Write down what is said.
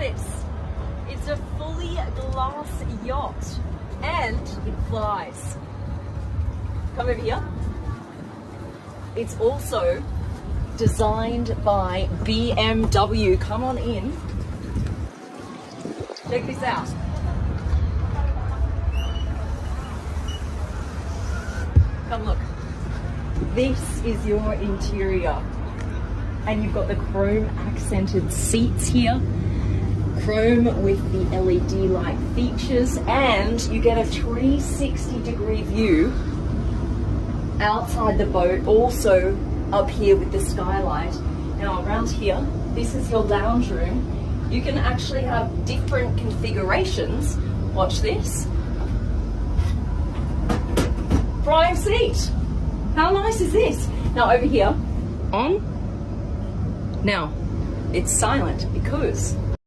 this. It's a fully glass yacht and it flies. Come over here. It's also designed by BMW. Come on in. Check this out. Come look. This is your interior. And you've got the chrome accented seats here. Chrome with the LED light features, and you get a 360-degree view outside the boat, also up here with the skylight. Now around here, this is your lounge room. You can actually have different configurations. Watch this. Prime seat. How nice is this? Now over here, on. Now, it's silent because